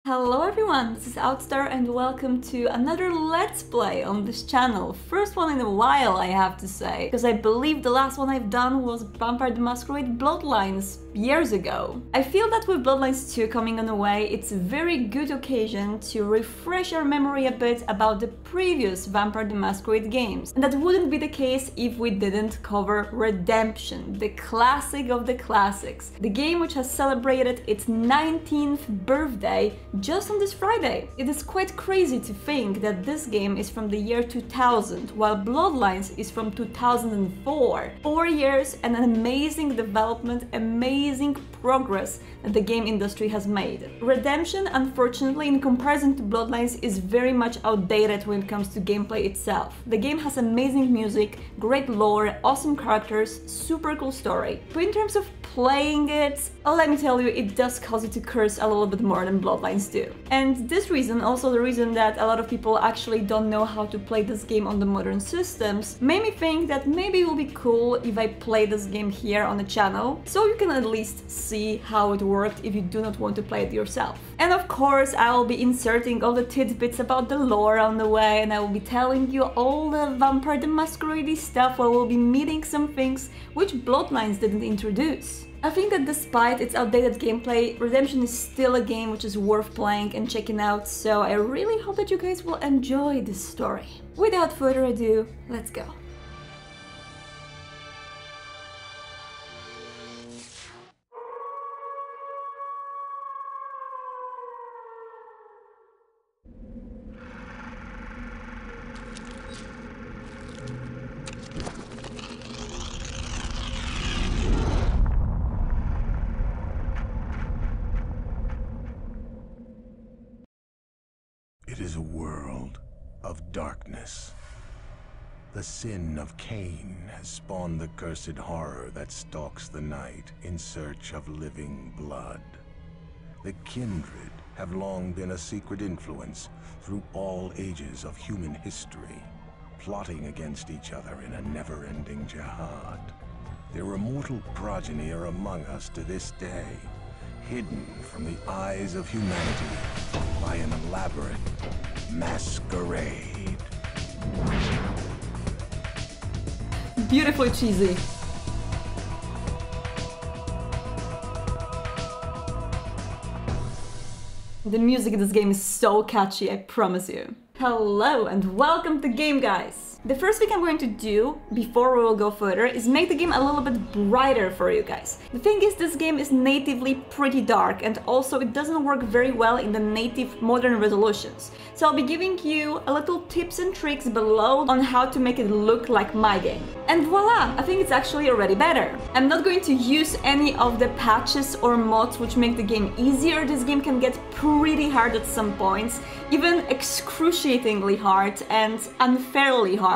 Hello everyone, this is Outstar and welcome to another Let's Play on this channel. First one in a while, I have to say, because I believe the last one I've done was Vampire the Masquerade Bloodlines years ago. I feel that with Bloodlines 2 coming on the way, it's a very good occasion to refresh our memory a bit about the previous Vampire the Masquerade games. And that wouldn't be the case if we didn't cover Redemption, the classic of the classics. The game which has celebrated its 19th birthday just on this Friday. It is quite crazy to think that this game is from the year 2000, while Bloodlines is from 2004. 4 years and an amazing development, amazing progress that the game industry has made. Redemption, unfortunately, in comparison to Bloodlines, is very much outdated when it comes to gameplay itself. The game has amazing music, great lore, awesome characters, super cool story. But in terms of playing it, let me tell you, it does cause you to curse a little bit more than Bloodlines do. And this reason, also the reason that a lot of people actually don't know how to play this game on the modern systems, made me think that maybe it would be cool if I play this game here on the channel, so you can at least see how it worked if you do not want to play it yourself. And of course, I will be inserting all the tidbits about the lore on the way, and I will be telling you all the Vampire the Masquerade stuff, where we'll be meeting some things which Bloodlines didn't introduce. I think that despite its outdated gameplay, Redemption is still a game which is worth playing and checking out, so I really hope that you guys will enjoy this story. Without further ado, let's go. It is a world of darkness. The sin of Cain has spawned the cursed horror that stalks the night in search of living blood. The kindred have long been a secret influence through all ages of human history, plotting against each other in a never-ending jihad. Their immortal progeny are among us to this day, hidden from the eyes of humanity by an elaborate masquerade. Beautifully cheesy. The music in this game is so catchy, I promise you. Hello and welcome to the game, guys! The first thing I'm going to do, before we will go further, is make the game a little bit brighter for you guys. The thing is, this game is natively pretty dark, and also it doesn't work very well in the native modern resolutions. So I'll be giving you a little tips and tricks below on how to make it look like my game. And voila! I think it's actually already better. I'm not going to use any of the patches or mods which make the game easier. This game can get pretty hard at some points, even excruciatingly hard and unfairly hard.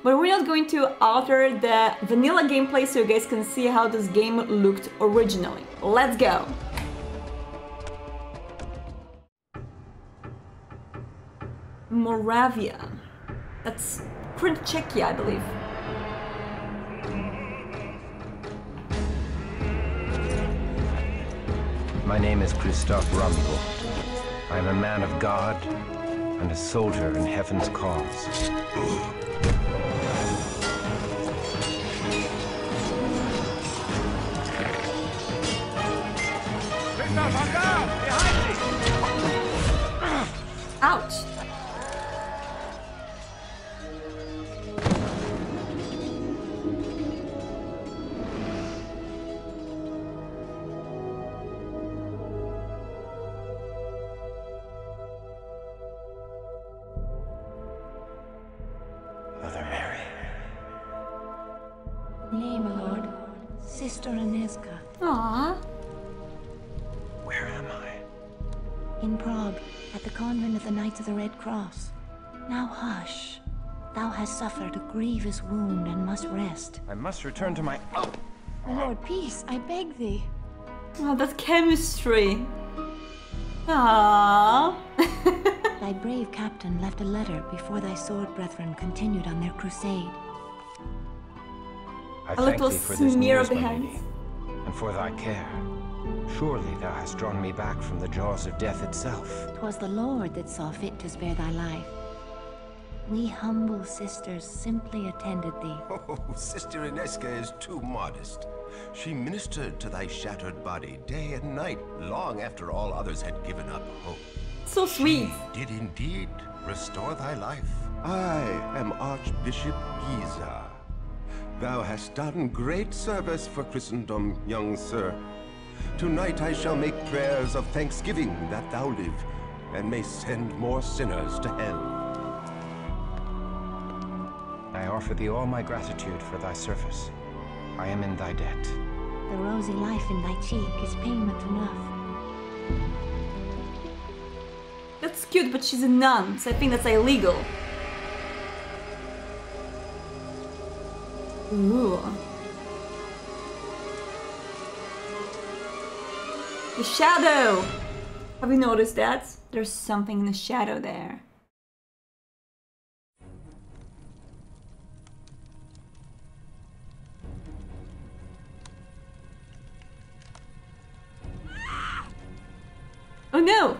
But we're not going to alter the vanilla gameplay so you guys can see how this game looked originally. Let's go! Moravia. That's current Czechia, I believe. My name is Christoph Rumble. I am a man of God and a soldier in heaven's cause. Ouch! Mother Mary. Nay, my lord. Sister Aneska. Aww. Where am I? In Prague, at the convent of the Knights of the Red Cross. Now hush. Thou hast suffered a grievous wound and must rest. I must return to my... Oh! My lord, peace, I beg thee. Oh, that chemistry. Aww. Thy brave captain left a letter before thy sword brethren continued on their crusade. I A thank little thee for this smear news, of the my hands. lady, and for thy care. Surely thou hast drawn me back from the jaws of death itself. 'Twas the Lord that saw fit to spare thy life. We humble sisters simply attended thee. Oh, Sister Inesca is too modest. She ministered to thy shattered body day and night, long after all others had given up hope. So sweet. Did indeed restore thy life. I am Archbishop Giza. Thou hast done great service for Christendom, young sir. Tonight I shall make prayers of thanksgiving that thou live, and may send more sinners to hell. I offer thee all my gratitude for thy service. I am in thy debt. The rosy life in thy cheek is payment enough. That's cute, but she's a nun, so I think that's illegal. Ooh. The shadow! Have you noticed that? There's something in the shadow there. Oh no!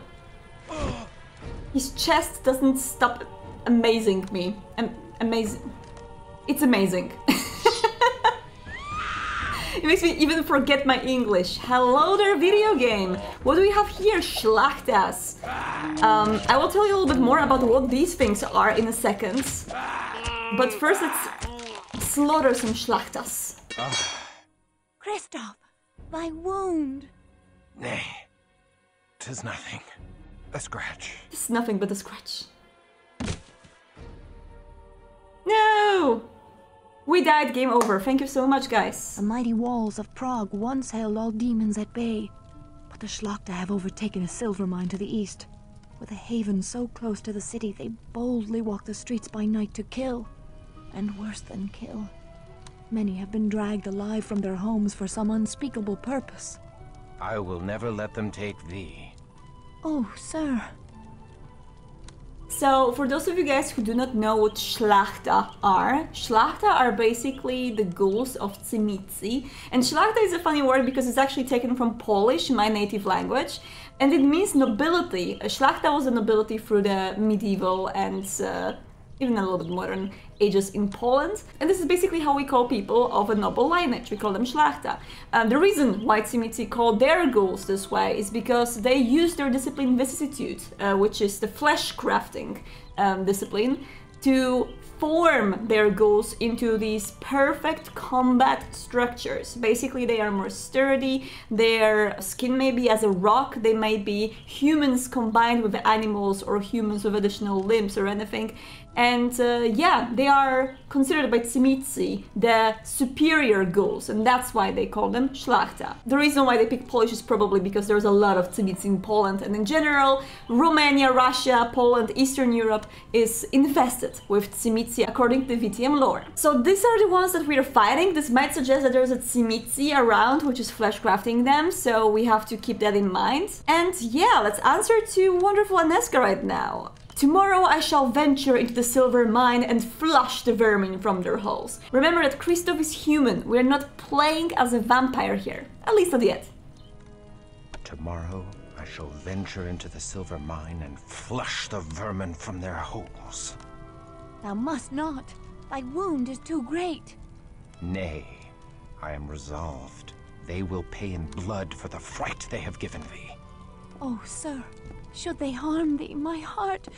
His chest doesn't stop amazing me. Amazing. It's amazing. It makes me even forget my English. Hello there, video game! What do we have here? Schlachtas. I will tell you a little bit more about what these things are in a second. But first let's slaughter some Schlachtas. Christoph, thy wound! Nay, 'tis nothing. A scratch. It's nothing but a scratch. No! We died, game over. Thank you so much, guys. The mighty walls of Prague once held all demons at bay, but the Schlachta have overtaken a silver mine to the east. With a haven so close to the city, they boldly walk the streets by night to kill. And worse than kill. Many have been dragged alive from their homes for some unspeakable purpose. I will never let them take thee. Oh, sir. So, for those of you guys who do not know what Schlachta are basically the ghouls of Tsimici. And Schlachta is a funny word because it's actually taken from Polish, my native language, and it means nobility. Schlachta was a nobility through the medieval and even a little bit modern ages in Poland. And this is basically how we call people of a noble lineage. We call them Schlachta. The reason why Tsimici call their ghouls this way is because they use their discipline vicissitude, which is the flesh crafting discipline, to form their ghouls into these perfect combat structures. Basically, they are more sturdy, their skin may be as a rock, they may be humans combined with animals or humans with additional limbs or anything. And yeah, they are considered by Tsimici the superior ghouls, and that's why they call them Schlachta. The reason why they pick Polish is probably because there's a lot of Tsimici in Poland, and in general, Romania, Russia, Poland, Eastern Europe is infested with Tsimici according to the VTM lore. So these are the ones that we're fighting. This might suggest that there's a Tsimici around which is flesh crafting them, so we have to keep that in mind. And yeah, let's answer to wonderful Inesca right now. Tomorrow I shall venture into the silver mine and flush the vermin from their holes. Remember that Christoph is human. We're not playing as a vampire here. At least not yet. Tomorrow I shall venture into the silver mine and flush the vermin from their holes. Thou must not. Thy wound is too great. Nay, I am resolved. They will pay in blood for the fright they have given thee. Oh, sir, should they harm thee, my heart...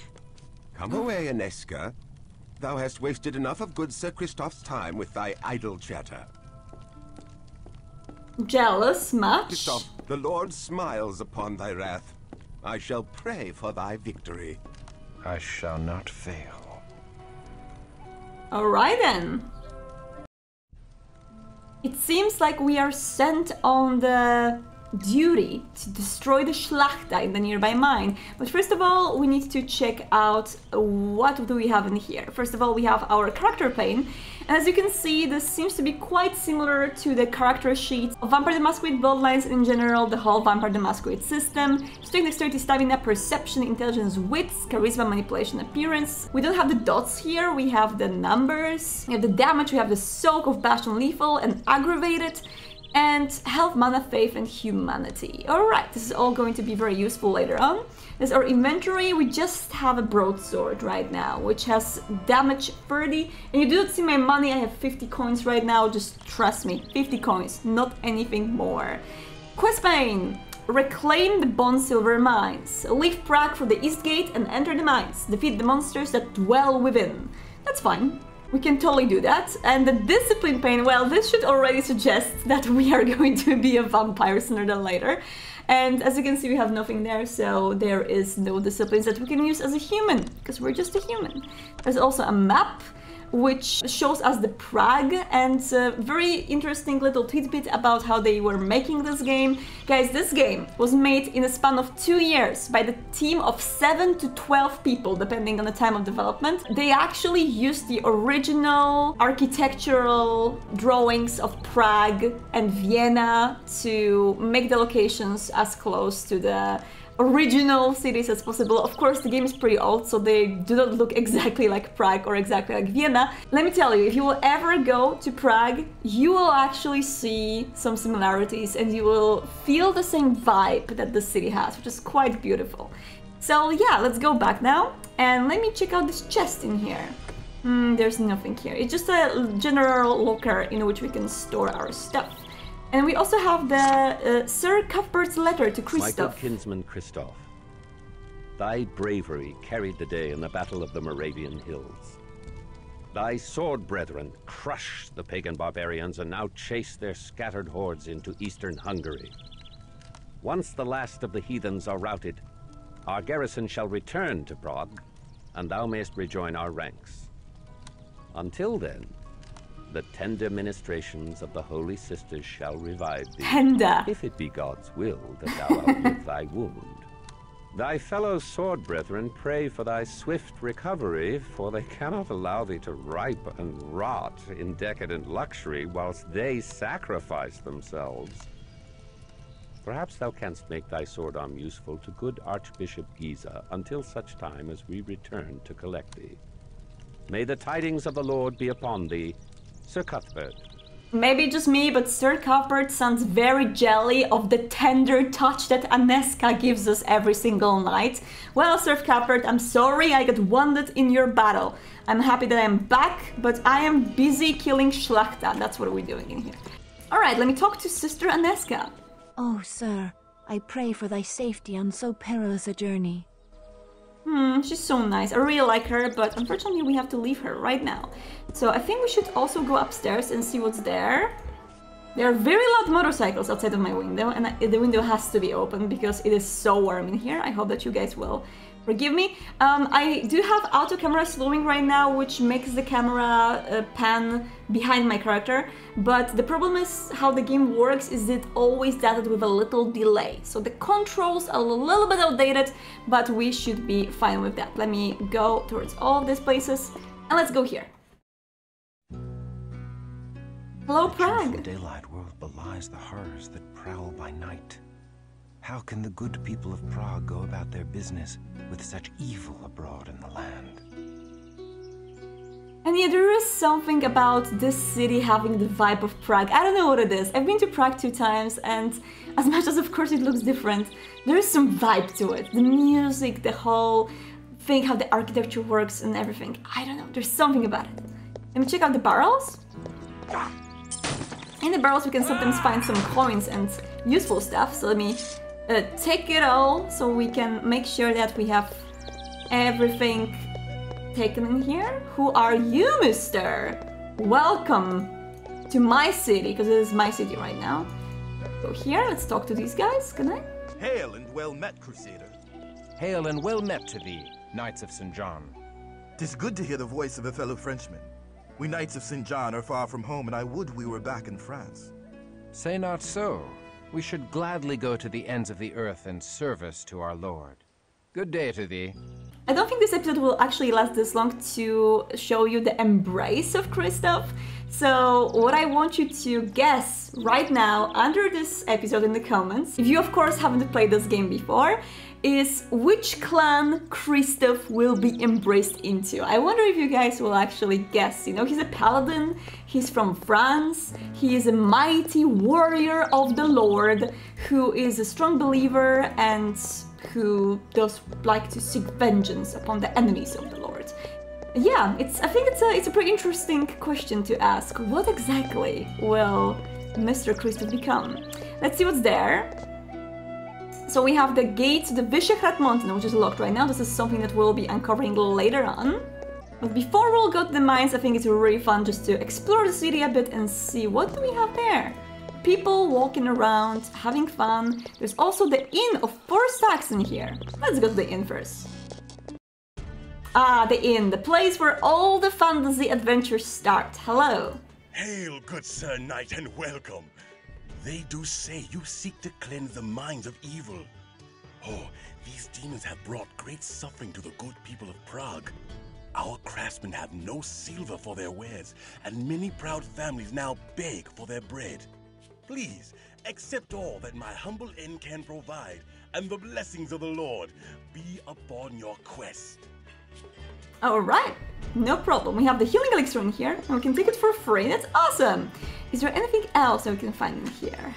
Come away, Inesca. Thou hast wasted enough of good Sir Christoph's time with thy idle chatter. Jealous much? Christoph, the Lord smiles upon thy wrath. I shall pray for thy victory. I shall not fail. Alright then. It seems like we are sent on the duty to destroy the Schlachta in the nearby mine. But first of all, we need to check out what do we have in here. First of all, we have our character pane. And as you can see, this seems to be quite similar to the character sheets of Vampire the Masquerade Bloodlines in general, the whole Vampire the Masquerade system. Strength, dexterity, stamina, perception, intelligence, wits, charisma, manipulation, appearance. We don't have the dots here, we have the numbers. We have the damage, we have the soak of bash and lethal and aggravated. and health, mana, faith, and humanity. Alright, this is all going to be very useful later on. There's our inventory. We just have a broadsword right now, which has damage 30. And you do not see my money, I have 50 coins right now, just trust me, 50 coins, not anything more. Quest pane. Reclaim the Bond Silver Mines. Leave Prague for the East Gate and enter the mines. Defeat the monsters that dwell within. That's fine. We can totally do that. And the discipline pane, well, this should already suggest that we are going to be a vampire sooner than later. And as you can see, we have nothing there, so there is no disciplines that we can use as a human, because we're just a human. There's also a map, which shows us the Prague, and a very interesting little tidbit about how they were making this game. Guys, this game was made in a span of 2 years by the team of 7 to 12 people, depending on the time of development. They actually used the original architectural drawings of Prague and Vienna to make the locations as close to the original cities as possible. Of course, the game is pretty old, so they do not look exactly like Prague or exactly like Vienna. Let me tell you, if you will ever go to Prague, you will actually see some similarities and you will feel the same vibe that the city has, which is quite beautiful. So yeah, let's go back now and let me check out this chest in here. There's nothing here. It's just a general locker in which we can store our stuff. And we also have the Sir Cuthbert's letter to Christoph. My good kinsman Christoph, thy bravery carried the day in the Battle of the Moravian Hills. Thy sword brethren crushed the pagan barbarians and now chase their scattered hordes into eastern Hungary. Once the last of the heathens are routed, our garrison shall return to Prague, and thou mayst rejoin our ranks. Until then, the tender ministrations of the Holy Sisters shall revive thee, Tender. if it be God's will that thou outlive thy wound. Thy fellow sword brethren pray for thy swift recovery, for they cannot allow thee to ripe and rot in decadent luxury whilst they sacrifice themselves. Perhaps thou canst make thy sword arm useful to good Archbishop Giza until such time as we return to collect thee. May the tidings of the Lord be upon thee, Sir Cuthbert. Maybe just me, but Sir Cuthbert sounds very jelly of the tender touch that Aneska gives us every single night. Well, Sir Cuthbert, I'm sorry I got wounded in your battle. I'm happy that I'm back, but I am busy killing Schlachta. That's what we're doing in here. Alright, let me talk to Sister Aneska. Oh, sir, I pray for thy safety on so perilous a journey. She's so nice. I really like her, but unfortunately we have to leave her right now. So I think we should also go upstairs and see what's there. There are very loud motorcycles outside of my window, and the window has to be open because it is so warm in here. I hope that you guys will forgive me. I do have auto camera slowing right now, which makes the camera pan behind my character, but the problem is how the game works is it always does it with a little delay. So the controls are a little bit outdated, but we should be fine with that. Let me go towards all of these places, and let's go here. Hello, Prague! The daylight world belies the horrors that prowl by night. How can the good people of Prague go about their business with such evil abroad in the land? And yeah, there is something about this city having the vibe of Prague. I don't know what it is. I've been to Prague 2 times, and as much as of course it looks different, there is some vibe to it. The music, the whole thing, how the architecture works and everything. I don't know, there's something about it. Let me check out the barrels. In the barrels we can sometimes find some coins and useful stuff, so let me take it all so we can make sure that we have everything taken in here. Who are you, mister? Welcome to my city, because it is my city right now. So here, let's talk to these guys. Can I? Hail and well met, Crusader. Hail and well met to thee, Knights of St. John. 'Tis good to hear the voice of a fellow Frenchman. We Knights of St. John are far from home, and I would we were back in France. Say not so. We should gladly go to the ends of the earth in service to our Lord. Good day to thee. I don't think this episode will actually last this long to show you the embrace of Christoph. So what I want you to guess right now under this episode in the comments, if you of course haven't played this game before, is which clan Kristoff will be embraced into. I wonder if you guys will actually guess. You know, he's a paladin, he's from France, he is a mighty warrior of the Lord who is a strong believer and who does like to seek vengeance upon the enemies of the Lord. Yeah, I think it's a pretty interesting question to ask. What exactly will Mr. Kristoff become? Let's see what's there. So we have the gate to the Vyšehrad mountain, which is locked right now. This is something that we'll be uncovering later on. But before we'll go to the mines, I think it's really fun just to explore the city a bit and see what do we have there. People walking around, having fun. There's also the inn of 4 stacks in here. Let's go to the inn first. Ah, the inn, the place where all the fantasy adventures start. Hello. Hail, good Sir Knight, and welcome. They do say you seek to cleanse the minds of evil. Oh, these demons have brought great suffering to the good people of Prague. Our craftsmen have no silver for their wares, and many proud families now beg for their bread. Please, accept all that my humble inn can provide, and the blessings of the Lord be upon your quest. Alright, no problem. We have the healing elixir in here, and we can take it for free. That's awesome! Is there anything else that we can find in here?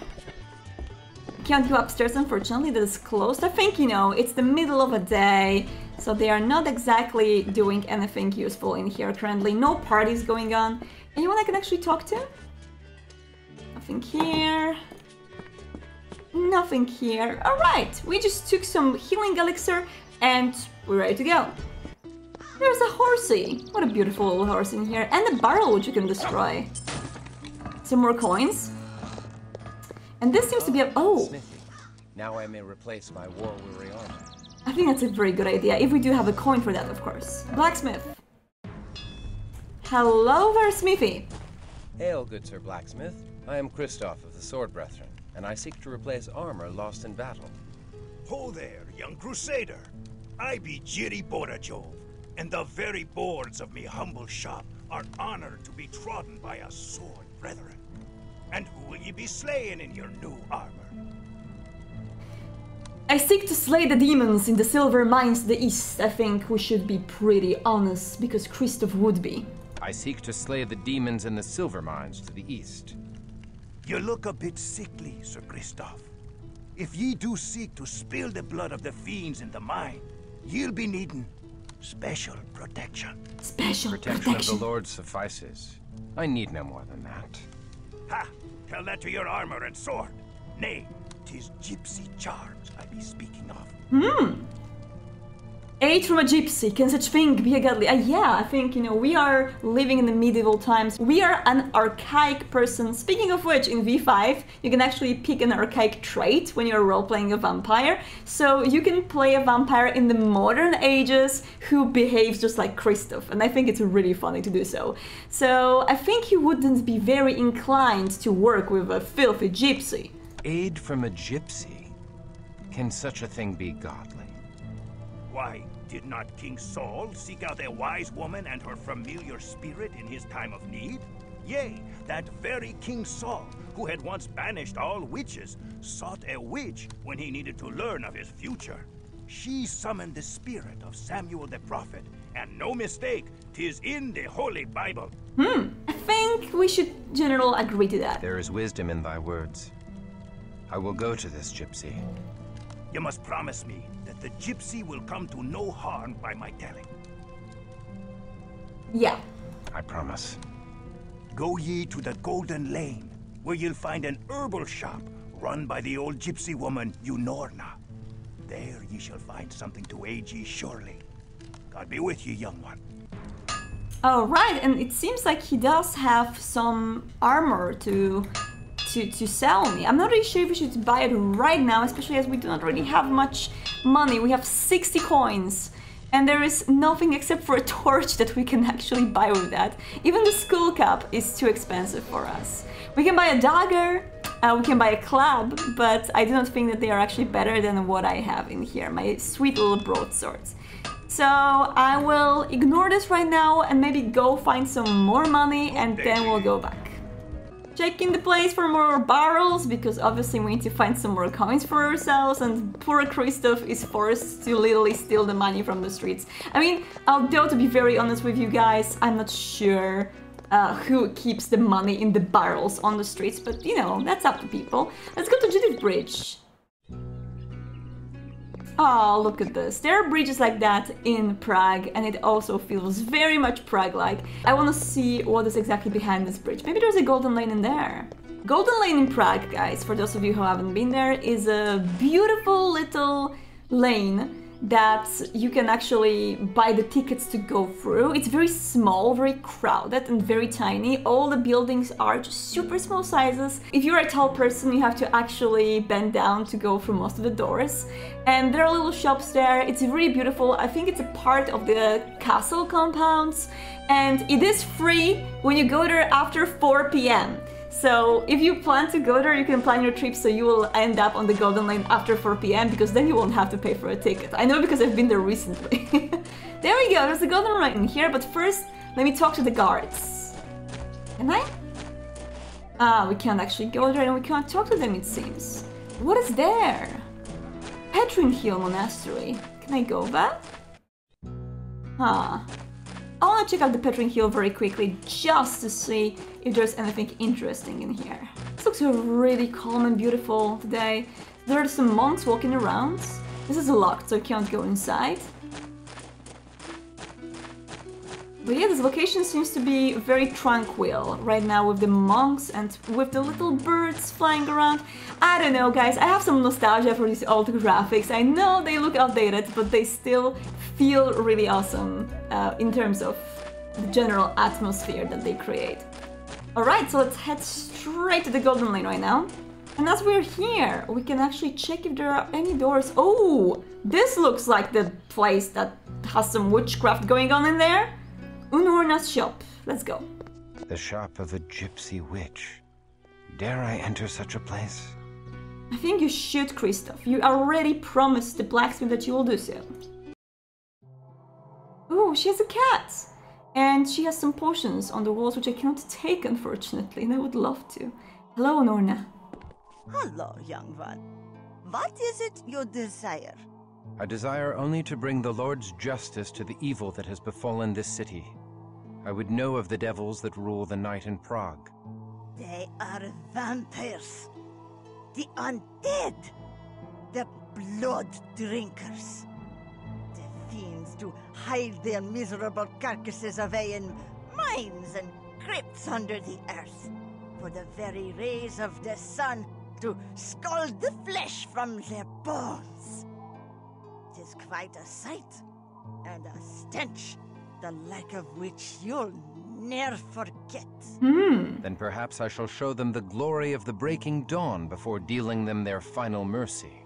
Can't go upstairs, unfortunately, that is closed. I think, you know, it's the middle of a day, so they are not exactly doing anything useful in here currently. No parties going on. Anyone I can actually talk to? Nothing here. Nothing here. Alright, we just took some healing elixir and we're ready to go. There's a horsey. What a beautiful little horse in here. And a barrel which you can destroy. Some more coins. And this seems to be a... Oh! Now I may replace my war-weary armor. I think that's a very good idea, if we do have a coin for that, of course. Blacksmith. Hello there, Smithy. Hail, good Sir Blacksmith. I am Kristoff of the Sword Brethren, and I seek to replace armor lost in battle. Ho there, young crusader. I be Jiri Borajov, and the very boards of me humble shop are honored to be trodden by a sword brethren. And who will ye be slaying in your new armor? I seek to slay the demons in the silver mines to the east. I think we should be pretty honest, because Kristoff would be. I seek to slay the demons in the silver mines to the east. You look a bit sickly, Sir Kristoff. If ye do seek to spill the blood of the fiends in the mine, ye'll be needing special protection. Special Protection of the Lord suffices. I need no more than that. Ha! Tell that to your armor and sword. Nay, 'tis gypsy charms I be speaking of. Aid from a gypsy, can such thing be a godly? Yeah, I think, you know, we are living in the medieval times. We are an archaic person. Speaking of which, in V5, you can actually pick an archaic trait when you're role-playing a vampire. So you can play a vampire in the modern ages who behaves just like Kristoff, and I think it's really funny to do so. So I think you wouldn't be very inclined to work with a filthy gypsy. Aid from a gypsy? Can such a thing be godly? Why, did not King Saul seek out a wise woman and her familiar spirit in his time of need? Yea, that very King Saul, who had once banished all witches, sought a witch when he needed to learn of his future. She summoned the spirit of Samuel the prophet, and no mistake, 'tis in the Holy Bible. I think we should generally agree to that. There is wisdom in thy words. I will go to this gypsy. You must promise me that the gypsy will come to no harm by my telling. Yeah. I promise. Go ye to the Golden Lane, where you'll find an herbal shop run by the old gypsy woman Unorna. There ye shall find something to aid ye surely. God be with you, young one. Alright, and it seems like he does have some armor to sell me. I'm not really sure if we should buy it right now, especially as we do not really have much money. We have 60 coins, and there is nothing except for a torch that we can actually buy with that. Even the skull cap is too expensive for us. We can buy a dagger, we can buy a club, but I do not think that they are actually better than what I have in here, my sweet little broadswords. So I will ignore this right now and maybe go find some more money, and then we'll go back. checking the place for more barrels, because obviously we need to find some more coins for ourselves, and poor Christoph is forced to literally steal the money from the streets. I mean, although to be very honest with you guys, I'm not sure who keeps the money in the barrels on the streets, but you know, that's up to people. Let's go to Judith Bridge. Oh, look at this. There are bridges like that in Prague, and it also feels very much Prague-like. I want to see what is exactly behind this bridge. Maybe there's a golden lane in there. Golden Lane in Prague, guys, for those of you who haven't been there, is a beautiful little lane that you can actually buy the tickets to go through. It's very small, very crowded and very tiny. All the buildings are just super small sizes. If you're a tall person, you have to actually bend down to go through most of the doors. And there are little shops there. It's really beautiful. I think it's a part of the castle compounds. And it is free when you go there after 4 p.m. So if you plan to go there, you can plan your trip so you will end up on the Golden Lane after 4 p.m. because then you won't have to pay for a ticket. I know because I've been there recently. There we go, there's the Golden Lane in here, but first let me talk to the guards. Can I? Ah, we can't actually go there and we can't talk to them, it seems. What is there? Petrin Hill Monastery. Can I go there? Huh. I want to check out the Petrin Hill very quickly just to see if there's anything interesting in here. This looks really calm and beautiful today. There are some monks walking around. This is locked, so I can't go inside. But yeah, this location seems to be very tranquil right now with the monks and with the little birds flying around. I don't know, guys, I have some nostalgia for these old graphics. I know they look outdated, but they still feel really awesome in terms of the general atmosphere that they create. Alright, so let's head straight to the Golden Lane right now. And as we're here, we can actually check if there are any doors. Oh, this looks like the place that has some witchcraft going on in there. Unorna's shop. Let's go. The shop of a gypsy witch. Dare I enter such a place? I think you should, Christoph. You already promised the blacksmith that you will do so. Ooh, she has a cat! And she has some potions on the walls which I cannot take, unfortunately, and I would love to. Hello, Unorna. Hello, young one. What is it you desire? I desire only to bring the Lord's justice to the evil that has befallen this city. I would know of the devils that rule the night in Prague. They are vampires. The undead. The blood drinkers. The fiends to hide their miserable carcasses away in mines and crypts under the earth. For the very rays of the sun to scald the flesh from their bones. It is quite a sight, and a stench, the like of which you'll ne'er forget. Then perhaps I shall show them the glory of the breaking dawn before dealing them their final mercy.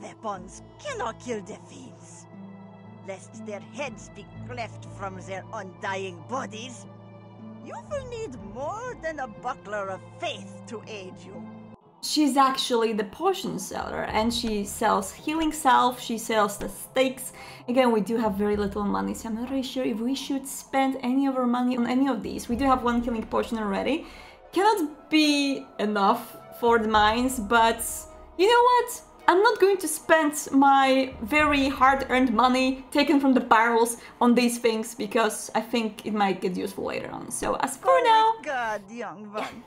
Weapons cannot kill the fiends, lest their heads be cleft from their undying bodies. You will need more than a buckler of faith to aid you. She's actually the potion seller, and she sells healing salve, she sells the stakes. Again, we do have very little money, so I'm not really sure if we should spend any of our money on any of these. We do have one healing potion already. Cannot be enough for the mines, but you know what? I'm not going to spend my very hard-earned money taken from the barrels on these things, because I think it might get useful later on. So as for now... My God, young one.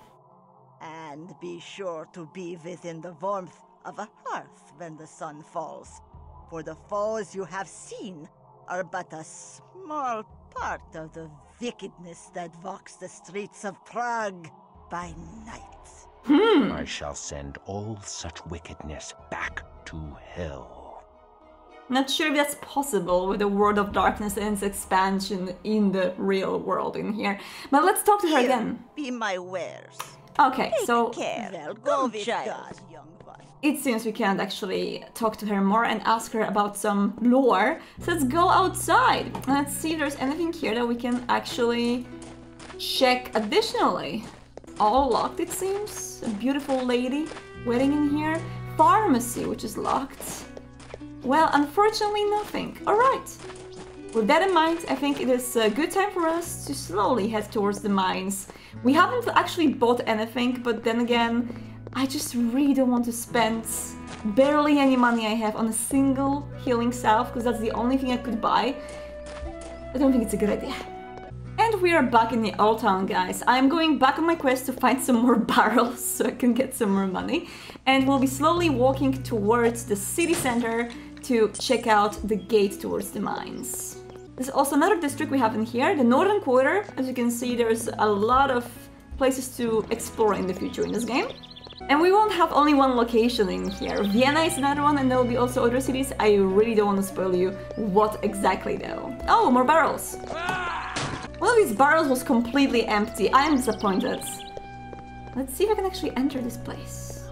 And be sure to be within the warmth of a hearth when the sun falls. For the foes you have seen are but a small part of the wickedness that walks the streets of Prague by night. I shall send all such wickedness back to hell. Not sure if that's possible with the World of Darkness and its expansion in the real world in here. But let's talk to her again. Be my wares. Okay, so Care. Well, go with God, young one. it seems we can't actually talk to her more and ask her about some lore. So let's go outside and let's see if there's anything here that we can actually check additionally. All locked, it seems. A beautiful lady waiting in here. Pharmacy, which is locked. Well, unfortunately nothing. Alright. With that in mind, I think it is a good time for us to slowly head towards the mines. We haven't actually bought anything, but then again, I just really don't want to spend barely any money I have on a single healing salve, because that's the only thing I could buy. I don't think it's a good idea. And we are back in the old town, guys. I'm going back on my quest to find some more barrels so I can get some more money. And we'll be slowly walking towards the city center to check out the gate towards the mines. There's also another district we have in here, the Northern Quarter. As you can see, there's a lot of places to explore in the future in this game. And we won't have only one location in here. Vienna is another one, and there will be also other cities. I really don't want to spoil you what exactly though. Oh, more barrels! One of these barrels was completely empty. I am disappointed. Let's see if I can actually enter this place.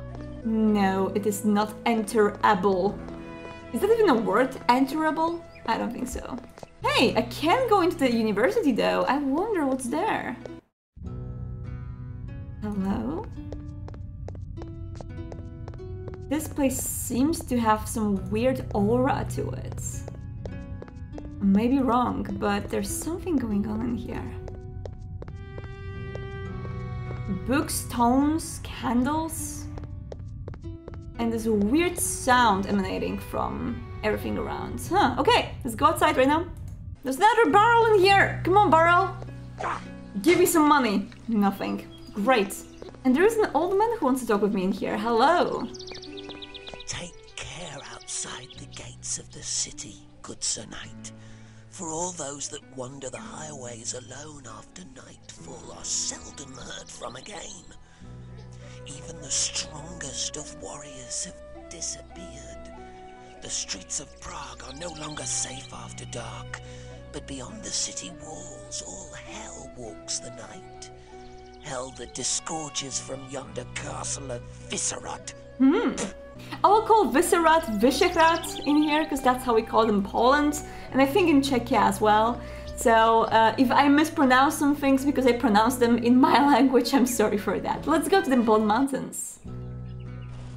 No, it is not enterable. Is that even a word? Enterable? I don't think so. Hey, I can go into the university though. I wonder what's there. Hello? This place seems to have some weird aura to it. I may be wrong, but there's something going on in here. Books, tomes, candles, and this weird sound emanating from everything around. Huh, okay, let's go outside right now. There's another barrel in here! Come on, barrel! Give me some money! Nothing. Great. And there is an old man who wants to talk with me in here. Hello. Take care outside the gates of the city, good Sir Knight. For all those that wander the highways alone after nightfall are seldom heard from again. Even the strongest of warriors have disappeared. The streets of Prague are no longer safe after dark, but beyond the city walls all hell walks the night. Hell that disgorges from yonder castle of Viscerad. I will call Viscerad Vyšehrad in here, because that's how we call them in Poland, and I think in Czechia as well. So if I mispronounce some things because I pronounce them in my language, I'm sorry for that. Let's go to the Blood Mountains.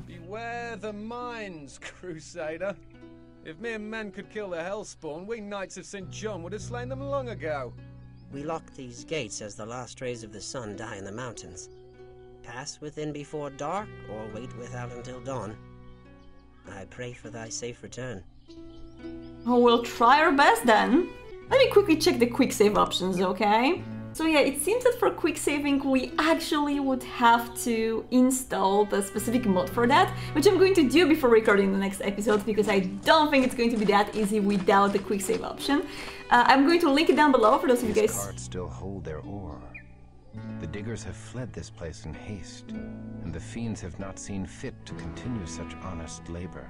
Beware the mines, Crusader. If mere men could kill the Hellspawn, we Knights of St. John would have slain them long ago. We lock these gates as the last rays of the sun die in the mountains. Pass within before dark, or wait without until dawn. I pray for thy safe return. Oh, we'll try our best then. Let me quickly check the quick save options, okay? So yeah, it seems that for quick saving we actually would have to install the specific mod for that, which I'm going to do before recording the next episode, because I don't think it's going to be that easy without the quick save option. I'm going to link it down below for those of you guys. These carts still hold their ore. The diggers have fled this place in haste, and the fiends have not seen fit to continue such honest labor.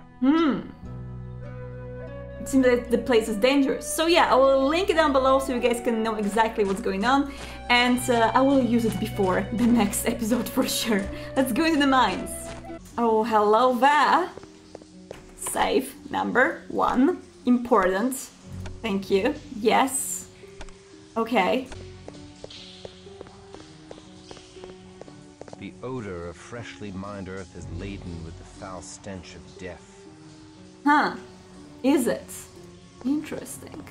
It seems that the place is dangerous. So yeah, I will link it down below so you guys can know exactly what's going on, and I will use it before the next episode for sure. Let's go into the mines. Oh, hello there. Save number 1. Important. Thank you. Yes. Okay. The odor of freshly mined earth is laden with the foul stench of death. Huh. Is it? Interesting.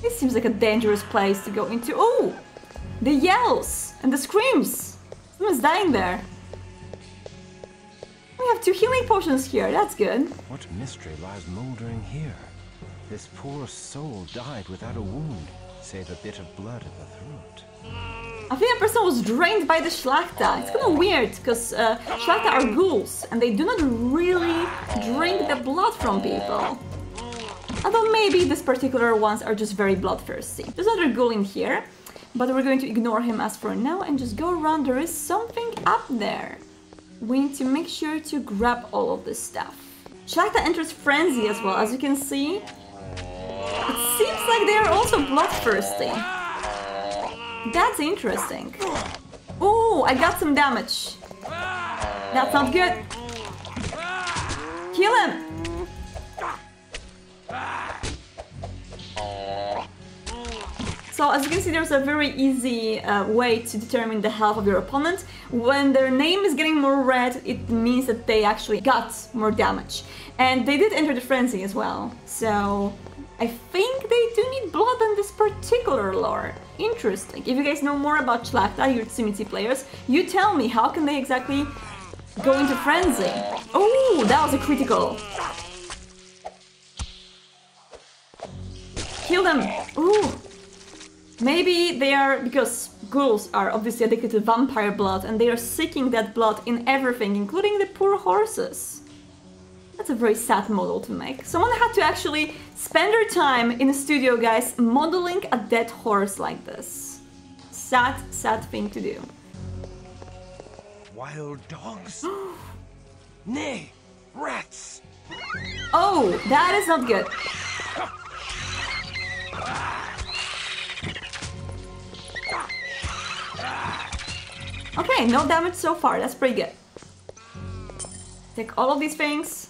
This seems like a dangerous place to go into. Oh! The yells and the screams! Someone's dying there. We have 2 healing potions here, that's good. What mystery lies moldering here? This poor soul died without a wound, save a bit of blood at the throat. I think that person was drained by the Schlachta. It's kind of weird, because Schlachta are ghouls, and they do not really drink the blood from people. Although maybe these particular ones are just very bloodthirsty. There's another ghoul in here, but we're going to ignore him as for now and just go around. There is something up there. We need to make sure to grab all of this stuff. Schlachta enters frenzy as well, as you can see. It seems like they are also bloodthirsty. That's interesting. Oh, I got some damage. That's not good. Kill him! So as you can see, there's a very easy way to determine the health of your opponent. When their name is getting more red, it means that they actually got more damage. And they did enter the frenzy as well. So I think they do need blood folklore lore. Interesting. If you guys know more about Szlachta, you're Tzimisce players, you tell me, how can they exactly go into frenzy? Oh, that was a critical. Kill them! Ooh! Maybe they are, because ghouls are obviously addicted to vampire blood and they are seeking that blood in everything, including the poor horses. That's a very sad model to make. Someone had to actually spend their time in the studio, guys, modeling a dead horse like this. Sad, sad thing to do. Wild dogs? Nay, rats! Oh, that is not good. Okay, no damage so far, that's pretty good. Take all of these things.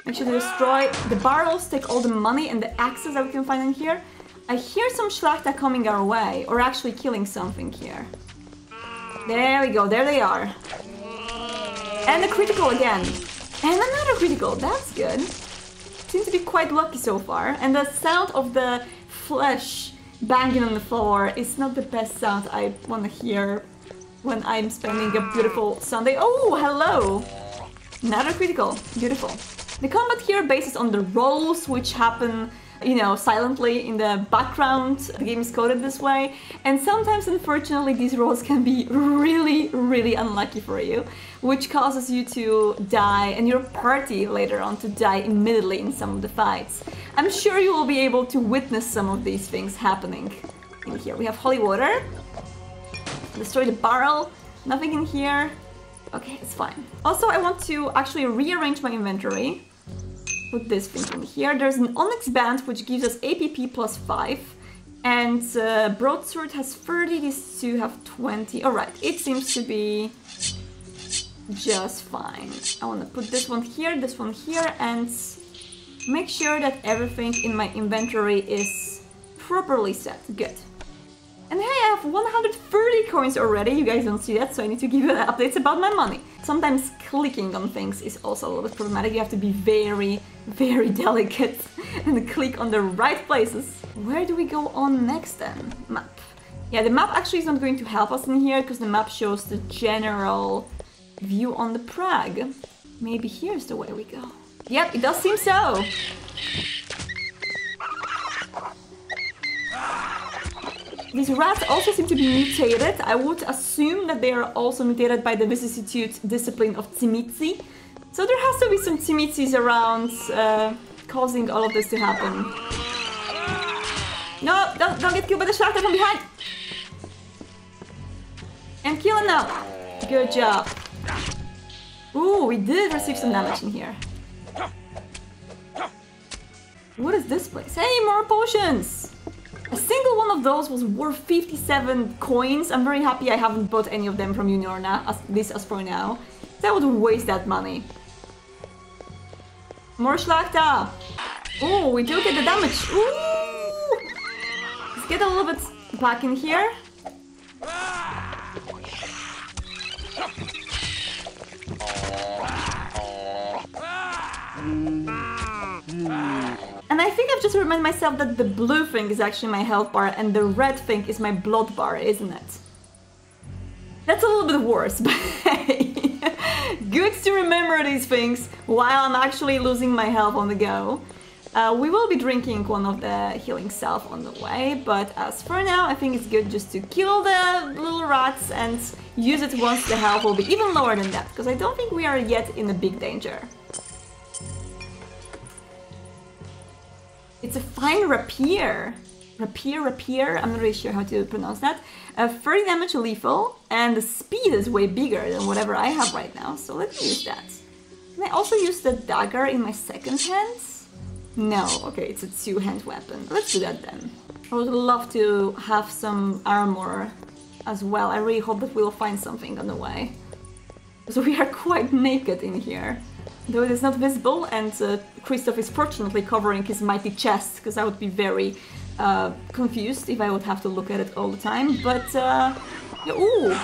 Make sure to destroy the barrels, take all the money and the axes that we can find in here. I hear some Szlachta coming our way, or actually killing something here. There we go, there they are. And a critical again. And another critical, that's good. Seems to be quite lucky so far. And the sound of the flesh banging on the floor is not the best sound I want to hear when I'm spending a beautiful Sunday. Oh, hello! Another critical, beautiful. The combat here bases on the rolls which happen, you know, silently in the background. The game is coded this way, and sometimes, unfortunately, these rolls can be really, really unlucky for you, which causes you to die and your party later on to die immediately in some of the fights. I'm sure you will be able to witness some of these things happening in here. We have holy water. Destroy the barrel. Nothing in here. Okay, it's fine. Also, I want to actually rearrange my inventory. Put this thing in here. There's an onyx band which gives us APP plus 5. And broadsword has 30, these two have 20. Alright, it seems to be just fine. I want to put this one here, and make sure that everything in my inventory is properly set. Good. And hey, I have 130 coins already. You guys don't see that, so I need to give you updates about my money. Sometimes clicking on things is also a little bit problematic. You have to be very, very delicate and click on the right places. Where do we go on next then? Map. Yeah, the map actually is not going to help us in here because the map shows the general view on the Prague. Maybe here's the way we go. Yep, it does seem so. These rats also seem to be mutated. I would assume that they are also mutated by the vicissitude discipline of Tzimisce. So there has to be some Tzimisces around causing all of this to happen. No, don't get killed by the Szlachta from behind! And kill him now! Good job. Ooh, we did receive some damage in here. What is this place? Hey, more potions! A single one of those was worth 57 coins. I'm very happy I haven't bought any of them from you, Norna, as for now. That would waste that money. More Szlachta! Oh, we do get the damage. Ooh! Let's get a little bit back in here. And I think I've just reminded myself that the blue thing is actually my health bar and the red thing is my blood bar, isn't it? That's a little bit worse, but hey, good to remember these things while I'm actually losing my health on the go. We will be drinking one of the healing salve on the way, but as for now, I think it's good just to kill the little rats and use it once the health will be even lower than that, because I don't think we are yet in a big danger. It's a fine rapier. Rapier, I'm not really sure how to pronounce that. 30 damage lethal, and the speed is way bigger than whatever I have right now, so let's use that. Can I also use the dagger in my second hand? No, okay, it's a two-hand weapon. Let's do that then. I would love to have some armor as well. I really hope that we'll find something on the way. So we are quite naked in here. Though it is not visible, and Christoph is fortunately covering his mighty chest, because I would be very confused if I would have to look at it all the time, but ooh!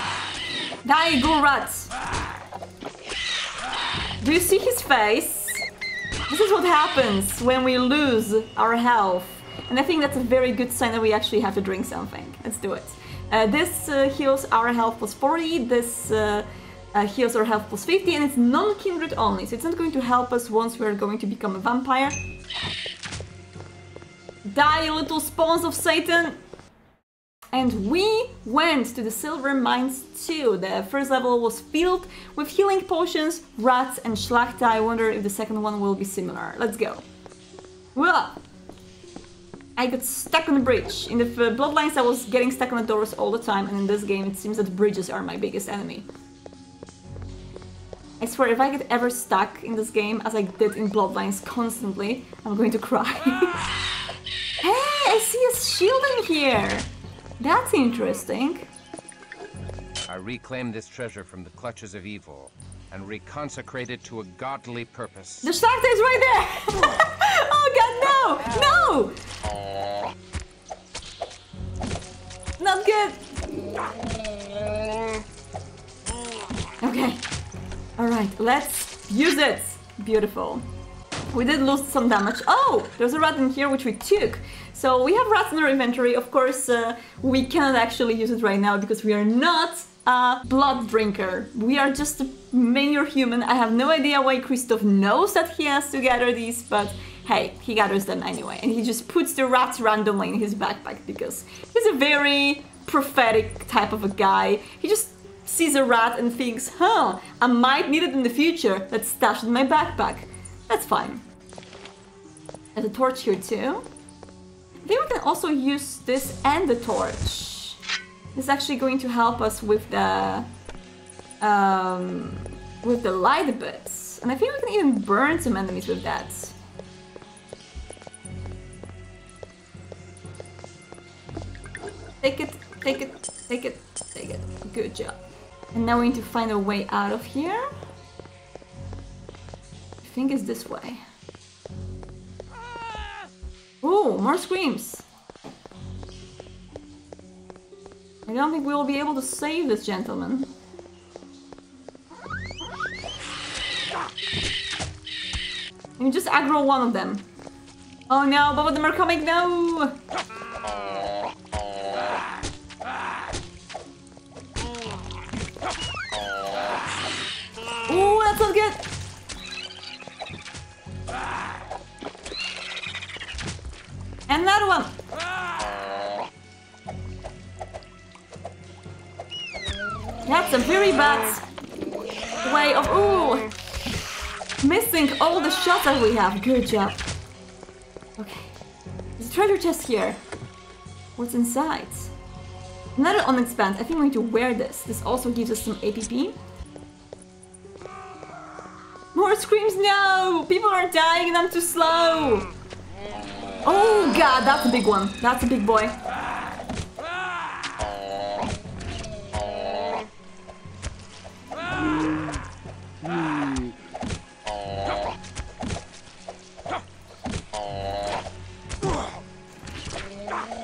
Die, ghoul rat! Do you see his face? This is what happens when we lose our health. And I think that's a very good sign that we actually have to drink something. Let's do it. This heals our health plus 40, this heals our health plus 50, and it's non-kindred only, so it's not going to help us once we're going to become a vampire. Die, you little spawns of Satan! And we went to the Silver Mines too. The first level was filled with healing potions, rats and Schlachta. I wonder if the second one will be similar. Let's go. Well, I got stuck on the bridge. In the Bloodlines I was getting stuck on the doors all the time, and in this game it seems that bridges are my biggest enemy. I swear, if I get ever stuck in this game, as I did in Bloodlines constantly, I'm going to cry. Hey, I see a shield in here! That's interesting. I reclaim this treasure from the clutches of evil and reconsecrate it to a godly purpose. The Schlachta is right there! Oh god, no! No! Not good! Okay. Alright, let's use it! Beautiful. We did lose some damage. Oh! There's a rat in here which we took. So we have rats in our inventory. Of course, we cannot actually use it right now because we are not a blood drinker. We are just a mere human. I have no idea why Christoph knows that he has to gather these, but hey, he gathers them anyway. And he just puts the rats randomly in his backpack because he's a very prophetic type of a guy. He just sees a rat and thinks, huh, I might need it in the future. Let's stash it in my backpack. That's fine. There's a torch here too. I think we can also use this and the torch. This is actually going to help us with the light bits. And I think we can even burn some enemies with that. Take it, take it, take it, take it. Good job. And now we need to find a way out of here. I think it's this way. Ooh, more screams! I don't think we will be able to save this gentleman. You just aggro one of them. Oh no, both of them are coming, no! Ooh, that's not good! Another one! That's a very bad way of... Ooh! Missing all the shots that we have. Good job. Okay. There's a treasure chest here. What's inside? Another onyx band. I think we need to wear this. This also gives us some APP. More screams, no! People are dying and I'm too slow! Oh god, that's a big one. That's a big boy.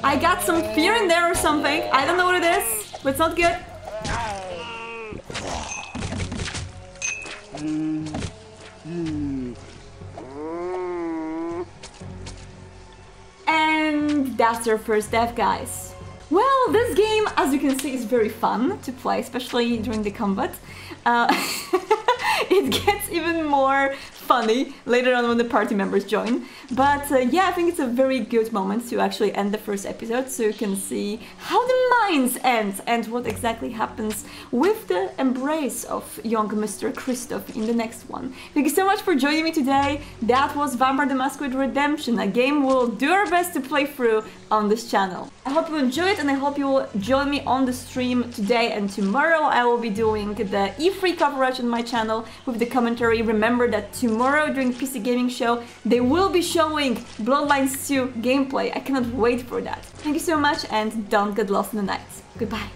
I got some fear in there or something. I don't know what it is, but it's not good. And that's our first death, guys. Well, this game, as you can see, is very fun to play, especially during the combat. It gets even more funny later on when the party members join. But yeah, I think it's a very good moment to actually end the first episode so you can see how the mines end and what exactly happens with the embrace of young Mr. Christoph in the next one. Thank you so much for joining me today. That was Vampire the Masquerade Redemption, a game we'll do our best to play through on this channel. I hope you enjoyed it and I hope you will join me on the stream today and tomorrow. I will be doing the E3 coverage on my channel with the commentary. Remember that tomorrow during PC Gaming Show they will be showing Bloodlines 2 gameplay. I cannot wait for that. Thank you so much and don't get lost in the night. Goodbye.